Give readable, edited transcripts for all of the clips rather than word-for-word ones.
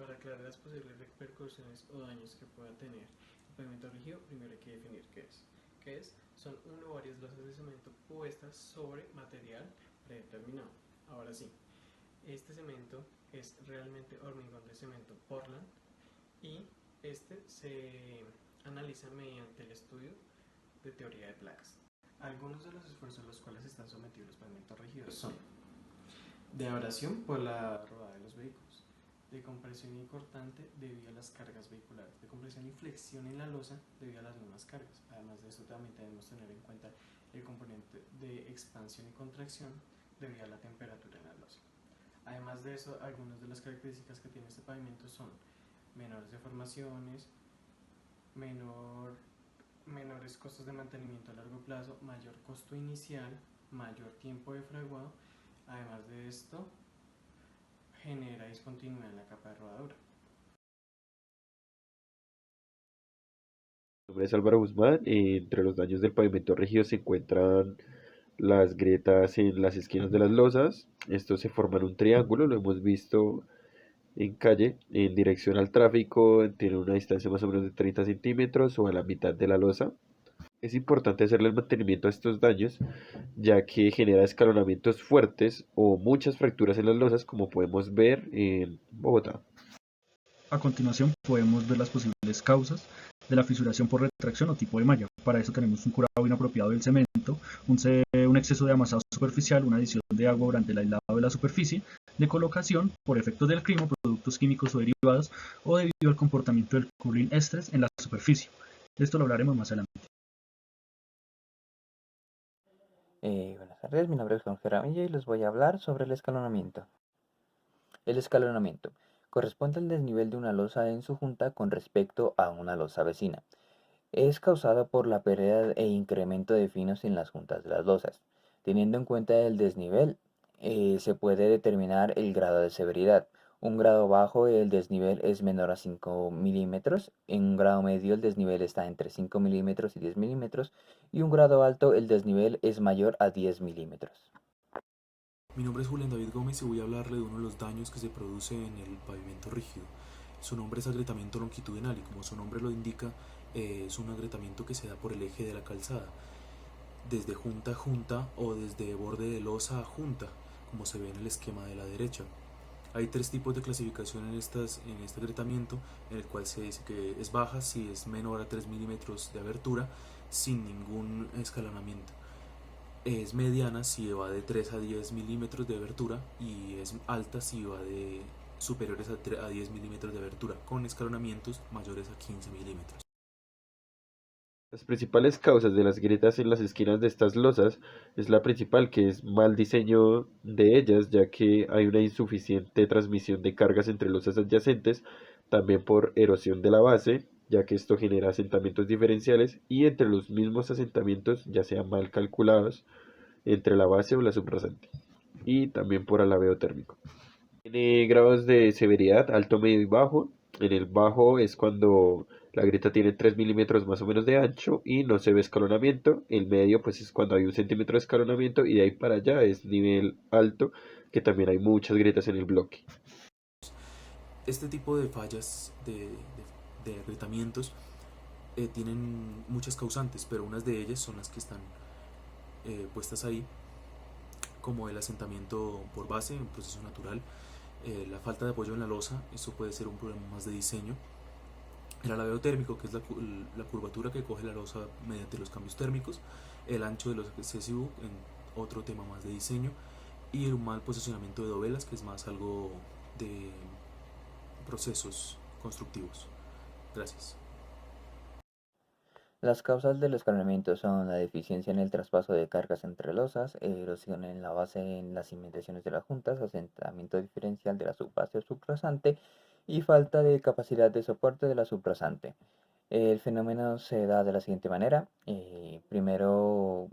Para aclarar las posibles repercusiones o daños que pueda tener el pavimento rígido, primero hay que definir qué es. ¿Qué es? Son uno o varias losas de cemento puestas sobre material predeterminado. Ahora sí, este cemento es realmente hormigón de cemento Portland y este se analiza mediante el estudio de teoría de placas. Algunos de los esfuerzos a los cuales están sometidos los pavimentos rígidos son de abrasión por la rodada de los vehículos, de compresión y cortante debido a las cargas vehiculares, de compresión y flexión en la losa debido a las mismas cargas. Además de eso también debemos tener en cuenta el componente de expansión y contracción debido a la temperatura en la losa. Además de eso, algunas de las características que tiene este pavimento son menores deformaciones, menores costos de mantenimiento a largo plazo, mayor costo inicial, mayor tiempo de fraguado. Además de esto, genera discontinuidad en la capa de rodadura. Mi nombre es Álvaro Guzmán. Entre los daños del pavimento rígido se encuentran las grietas en las esquinas de las losas. Esto se forma en un triángulo, lo hemos visto en calle, en dirección al tráfico, tiene una distancia más o menos de 30 centímetros o a la mitad de la losa. Es importante hacerle el mantenimiento a estos daños, ya que genera escalonamientos fuertes o muchas fracturas en las losas, como podemos ver en Bogotá. A continuación podemos ver las posibles causas de la fisuración por retracción o tipo de malla. Para eso tenemos un curado inapropiado del cemento, un exceso de amasado superficial, una adición de agua durante el aislado de la superficie, de colocación por efectos del clima, productos químicos o derivados, o debido al comportamiento del cooling stress en la superficie. Esto lo hablaremos más adelante. Buenas tardes, mi nombre es Juan Jaramillo y les voy a hablar sobre el escalonamiento. El escalonamiento corresponde al desnivel de una losa en su junta con respecto a una losa vecina. Es causado por la pérdida e incremento de finos en las juntas de las losas. Teniendo en cuenta el desnivel, se puede determinar el grado de severidad. Un grado bajo el desnivel es menor a 5 milímetros, en un grado medio el desnivel está entre 5 milímetros y 10 milímetros y un grado alto el desnivel es mayor a 10 milímetros. Mi nombre es Julián David Gómez y voy a hablarle de uno de los daños que se produce en el pavimento rígido. Su nombre es agrietamiento longitudinal y como su nombre lo indica, es un agrietamiento que se da por el eje de la calzada, desde junta a junta o desde borde de losa a junta, como se ve en el esquema de la derecha. Hay tres tipos de clasificación en este agrietamiento, en el cual se dice que es baja si es menor a 3 milímetros de abertura sin ningún escalonamiento. Es mediana si va de 3 a 10 milímetros de abertura y es alta si va de superiores a 10 milímetros de abertura con escalonamientos mayores a 15 milímetros. Las principales causas de las grietas en las esquinas de estas losas es la principal, que es mal diseño de ellas, ya que hay una insuficiente transmisión de cargas entre losas adyacentes, también por erosión de la base, ya que esto genera asentamientos diferenciales, y entre los mismos asentamientos, ya sean mal calculados, entre la base o la subrasante, y también por alabeo térmico. Tiene grados de severidad, alto, medio y bajo. En el bajo es cuando la grieta tiene 3 milímetros más o menos de ancho y no se ve escalonamiento. El medio pues es cuando hay 1 centímetro de escalonamiento y de ahí para allá es nivel alto, que también hay muchas grietas en el bloque. Este tipo de fallas de agrietamientos tienen muchas causantes, pero unas de ellas son las que están puestas ahí, como el asentamiento por base, un proceso natural, la falta de apoyo en la losa, esto puede ser un problema más de diseño, el alabeo térmico, que es la curvatura que coge la losa mediante los cambios térmicos, el ancho de losa excesivo, en otro tema más de diseño, y el mal posicionamiento de dovelas, que es más algo de procesos constructivos. Gracias. Las causas del escalonamiento son la deficiencia en el traspaso de cargas entre losas, erosión en la base en las cimentaciones de las juntas, asentamiento diferencial de la subbase o subrasante y falta de capacidad de soporte de la subrasante. El fenómeno se da de la siguiente manera. Primero,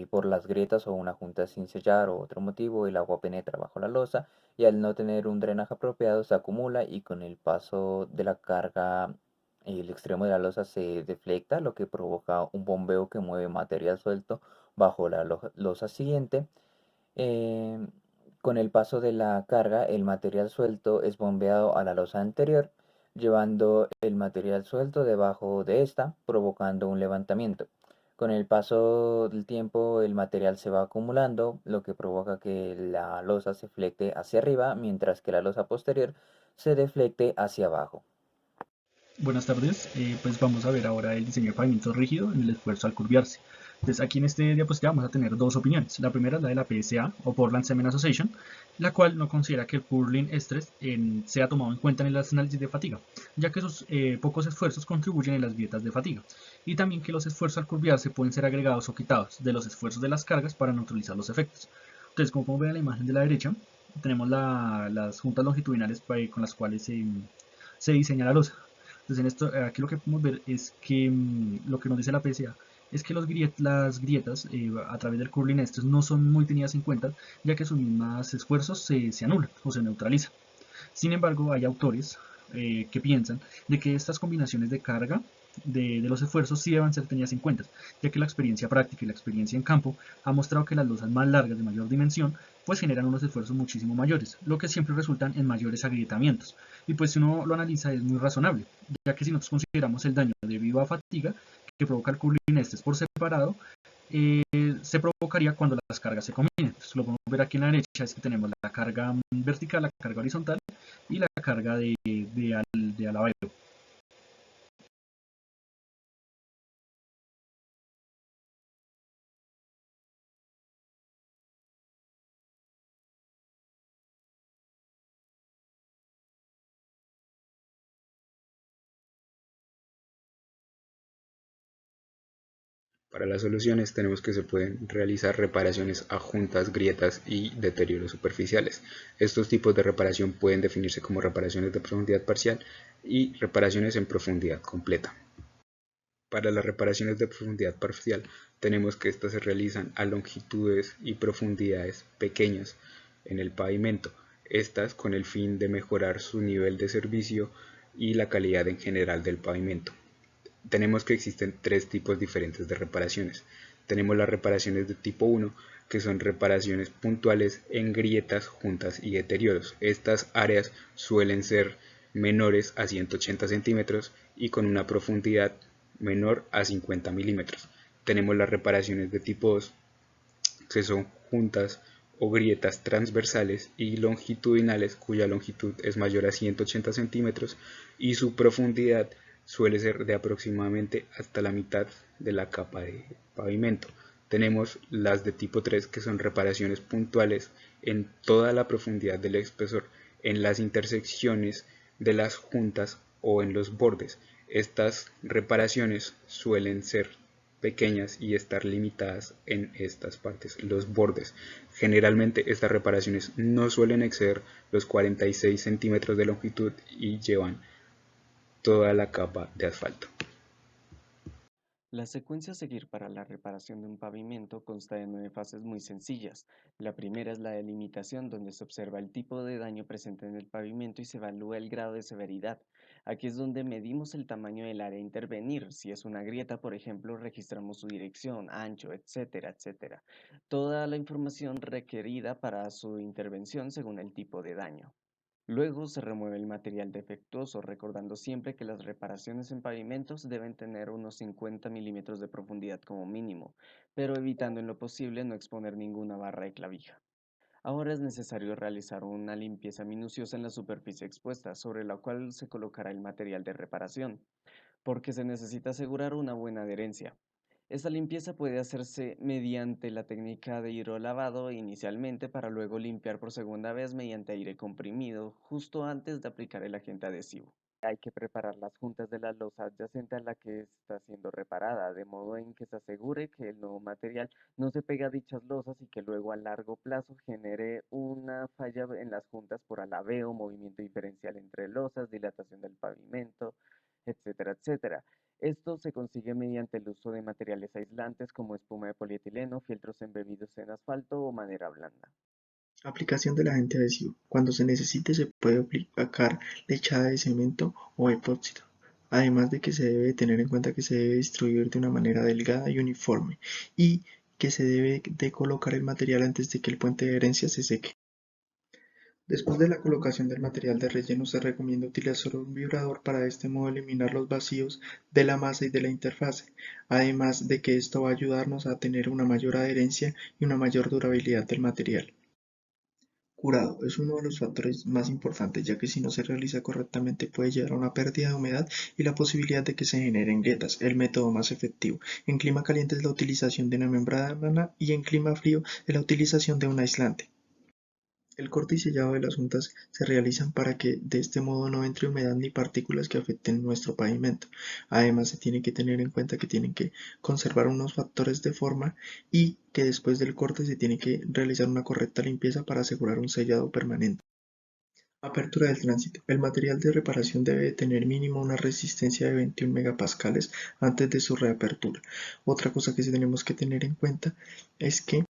por las grietas o una junta sin sellar o otro motivo, el agua penetra bajo la losa y al no tener un drenaje apropiado se acumula y con el paso de la carga el extremo de la losa se deflecta, lo que provoca un bombeo que mueve material suelto bajo la losa siguiente. Eh, Con el paso de la carga, el material suelto es bombeado a la losa anterior, llevando el material suelto debajo de esta, provocando un levantamiento. Con el paso del tiempo, el material se va acumulando, lo que provoca que la losa se flecte hacia arriba, mientras que la losa posterior se deflecte hacia abajo. Buenas tardes, pues vamos a ver ahora el diseño de pavimento rígido en el esfuerzo al curviarse. Entonces aquí en este diapositiva vamos a tener dos opiniones. La primera es la de la PSA o Portland Cement Association, la cual no considera que el purling stress sea tomado en cuenta en las análisis de fatiga, ya que sus pocos esfuerzos contribuyen en las grietas de fatiga, y también que los esfuerzos al curviarse pueden ser agregados o quitados de los esfuerzos de las cargas para neutralizar los efectos. Entonces, como podemos ver en la imagen de la derecha, tenemos las juntas longitudinales con las cuales se diseña la losa. Entonces, en esto, aquí lo que podemos ver es que lo que nos dice la PSA es que las grietas a través del curling stress no son muy tenidas en cuenta, ya que sus mismos esfuerzos se anulan o se neutralizan. Sin embargo, hay autores que piensan de que estas combinaciones de carga de los esfuerzos sí deben ser tenidas en cuenta, ya que la experiencia práctica y la experiencia en campo ha mostrado que las losas más largas de mayor dimensión pues generan unos esfuerzos muchísimo mayores, lo que siempre resultan en mayores agrietamientos. Y pues si uno lo analiza es muy razonable, ya que si nosotros consideramos el daño debido a fatiga que provoca el curling stress por separado, se provocaría cuando las cargas se combinen. Entonces, lo podemos ver aquí en la derecha, es que tenemos la carga vertical, la carga horizontal y la carga de alabeo. Para las soluciones tenemos que se pueden realizar reparaciones a juntas, grietas y deterioros superficiales. Estos tipos de reparación pueden definirse como reparaciones de profundidad parcial y reparaciones en profundidad completa. Para las reparaciones de profundidad parcial tenemos que estas se realizan a longitudes y profundidades pequeñas en el pavimento, estas con el fin de mejorar su nivel de servicio y la calidad en general del pavimento. Tenemos que existen tres tipos diferentes de reparaciones. Tenemos las reparaciones de tipo 1, que son reparaciones puntuales en grietas, juntas y deterioros. Estas áreas suelen ser menores a 180 centímetros y con una profundidad menor a 50 milímetros. Tenemos las reparaciones de tipo 2, que son juntas o grietas transversales y longitudinales, cuya longitud es mayor a 180 centímetros y su profundidad suele ser de aproximadamente hasta la mitad de la capa de pavimento. Tenemos las de tipo 3, que son reparaciones puntuales en toda la profundidad del espesor, en las intersecciones de las juntas o en los bordes. Estas reparaciones suelen ser pequeñas y estar limitadas en estas partes, los bordes. Generalmente estas reparaciones no suelen exceder los 46 centímetros de longitud y llevan toda la capa de asfalto. La secuencia a seguir para la reparación de un pavimento consta de 9 fases muy sencillas. La primera es la delimitación, donde se observa el tipo de daño presente en el pavimento y se evalúa el grado de severidad. Aquí es donde medimos el tamaño del área a intervenir. Si es una grieta, por ejemplo, registramos su dirección, ancho, etcétera, etcétera. Toda la información requerida para su intervención según el tipo de daño. Luego se remueve el material defectuoso, recordando siempre que las reparaciones en pavimentos deben tener unos 50 milímetros de profundidad como mínimo, pero evitando en lo posible no exponer ninguna barra de clavija. Ahora es necesario realizar una limpieza minuciosa en la superficie expuesta, sobre la cual se colocará el material de reparación, porque se necesita asegurar una buena adherencia. Esta limpieza puede hacerse mediante la técnica de hidrolavado inicialmente para luego limpiar por segunda vez mediante aire comprimido justo antes de aplicar el agente adhesivo. Hay que preparar las juntas de la losa adyacente a la que está siendo reparada, de modo en que se asegure que el nuevo material no se pega a dichas losas y que luego a largo plazo genere una falla en las juntas por alabeo, movimiento diferencial entre losas, dilatación del pavimento, etcétera, etcétera. Esto se consigue mediante el uso de materiales aislantes como espuma de polietileno, fieltros embebidos en asfalto o madera blanda. Aplicación del agente adhesivo. Cuando se necesite se puede aplicar lechada de cemento o epóxito. Además de que se debe tener en cuenta que se debe distribuir de una manera delgada y uniforme y que se debe de colocar el material antes de que el puente de adherencia se seque. Después de la colocación del material de relleno se recomienda utilizar un vibrador para de este modo eliminar los vacíos de la masa y de la interfase, además de que esto va a ayudarnos a tener una mayor adherencia y una mayor durabilidad del material. Curado es uno de los factores más importantes, ya que si no se realiza correctamente puede llevar a una pérdida de humedad y la posibilidad de que se generen grietas. El método más efectivo en clima caliente es la utilización de una membrana y en clima frío es la utilización de un aislante. El corte y sellado de las juntas se realizan para que de este modo no entre humedad ni partículas que afecten nuestro pavimento. Además se tiene que tener en cuenta que tienen que conservar unos factores de forma y que después del corte se tiene que realizar una correcta limpieza para asegurar un sellado permanente. Apertura del tránsito. El material de reparación debe tener mínimo una resistencia de 21 megapascales antes de su reapertura. Otra cosa que tenemos que tener en cuenta es que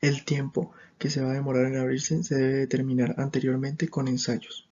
el tiempo que se va a demorar en abrirse se debe determinar anteriormente con ensayos.